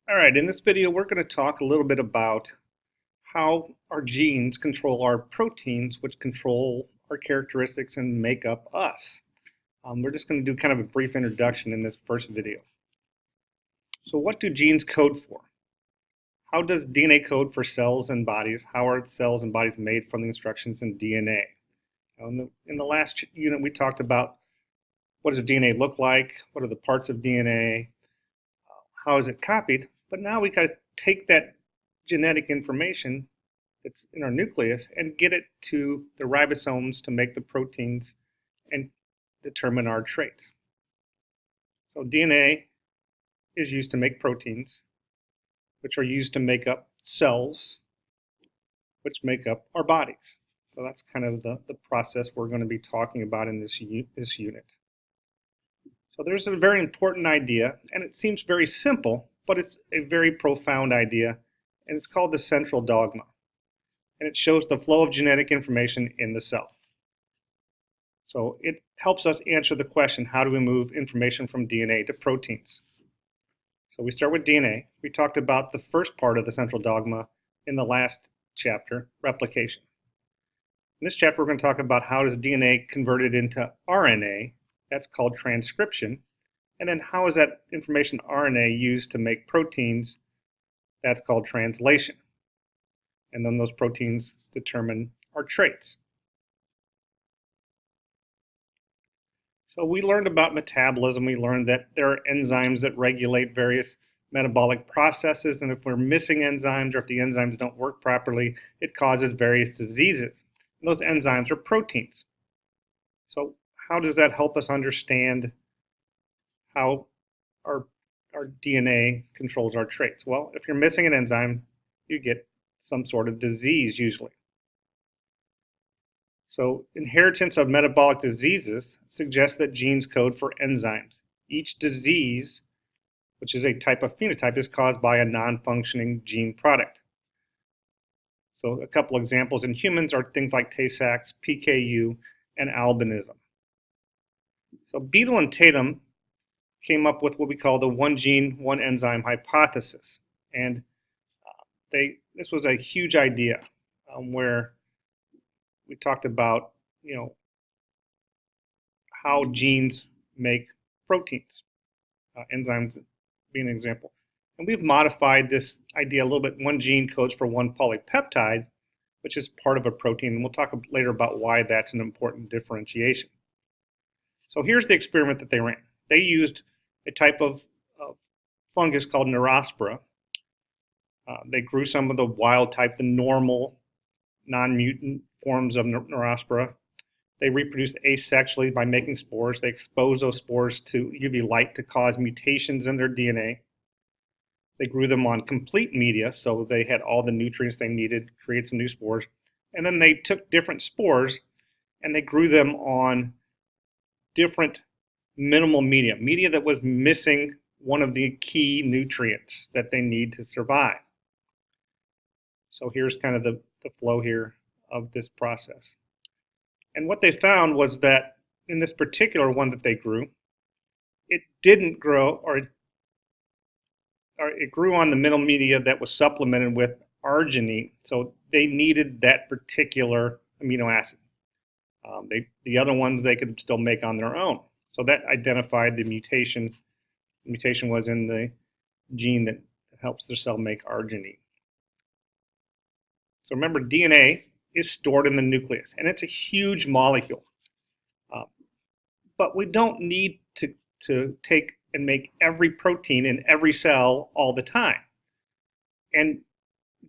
All right, in this video, we're going to talk a little bit about how our genes control our proteins, which control our characteristics and make up us. We're just going to do kind of a brief introduction in this first video. So what do genes code for? How does DNA code for cells and bodies? How are cells and bodies made from the instructions in DNA? In the last unit, we talked about what does DNA look like? What are the parts of DNA? How is it copied? But now we got to take that genetic information that's in our nucleus and get it to the ribosomes to make the proteins and determine our traits. So DNA is used to make proteins, which are used to make up cells, which make up our bodies. So that's kind of the process we're going to be talking about in this unit. So there's a very important idea, and it seems very simple, but it's a very profound idea, and it's called the central dogma. And it shows the flow of genetic information in the cell. So it helps us answer the question, how do we move information from DNA to proteins? So we start with DNA. We talked about the first part of the central dogma in the last chapter, replication. In this chapter, we're going to talk about how is DNA converted into RNA. That's called transcription. And then how is that information RNA used to make proteins? That's called translation. And then those proteins determine our traits. So we learned about metabolism. We learned that there are enzymes that regulate various metabolic processes. And if we're missing enzymes or if the enzymes don't work properly, it causes various diseases. And those enzymes are proteins. So how does that help us understand how our DNA controls our traits? Well, if you're missing an enzyme, you get some sort of disease usually. So inheritance of metabolic diseases suggests that genes code for enzymes. Each disease, which is a type of phenotype, is caused by a non-functioning gene product. So a couple examples in humans are things like Tay-Sachs, PKU, and albinism. So Beadle and Tatum came up with what we call the one gene, one enzyme hypothesis. And this was a huge idea where we talked about, how genes make proteins, enzymes being an example. And we've modified this idea a little bit. One gene codes for one polypeptide, which is part of a protein. And we'll talk later about why that's an important differentiation. So here's the experiment that they ran. They used a type of fungus called Neurospora. They grew some of the wild type, the normal, non-mutant forms of Neurospora. They reproduced asexually by making spores. They exposed those spores to UV light to cause mutations in their DNA. They grew them on complete media, so they had all the nutrients they needed, create some new spores. And then they took different spores and they grew them on different minimal media that was missing one of the key nutrients that they need to survive. So here's kind of the flow here of this process. And what they found was that in this particular one that they grew, it didn't grow, or it grew on the middle media that was supplemented with arginine. So they needed that particular amino acid. The other ones they could still make on their own. So that identified the mutation. The mutation was in the gene that helps the cell make arginine. So remember, DNA is stored in the nucleus, and it's a huge molecule. But we don't need to take and make every protein in every cell all the time. And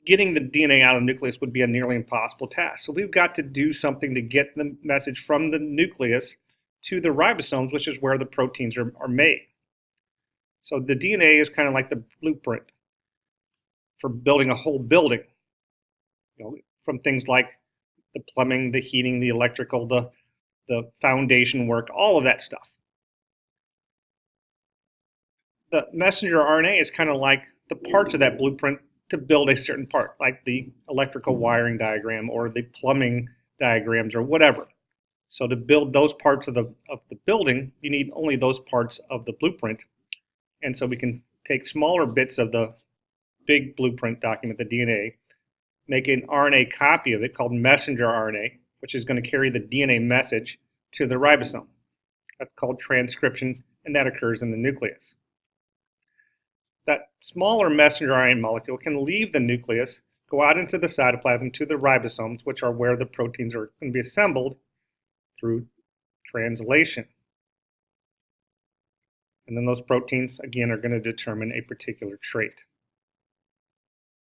getting the DNA out of the nucleus would be a nearly impossible task. So we've got to do something to get the message from the nucleus to the ribosomes, which is where the proteins are made. So the DNA is kind of like the blueprint for building a whole building, from things like the plumbing, the heating, the electrical, the foundation work, all of that stuff. The messenger RNA is kind of like the parts of that blueprint to build a certain part, like the electrical wiring diagram or the plumbing diagrams or whatever. So to build those parts of the building, you need only those parts of the blueprint. And so we can take smaller bits of the big blueprint document, the DNA, make an RNA copy of it called messenger RNA, which is going to carry the DNA message to the ribosome. That's called transcription, and that occurs in the nucleus. That smaller messenger RNA molecule can leave the nucleus, go out into the cytoplasm to the ribosomes, which are where the proteins are going to be assembled through translation. And then those proteins, again, are going to determine a particular trait.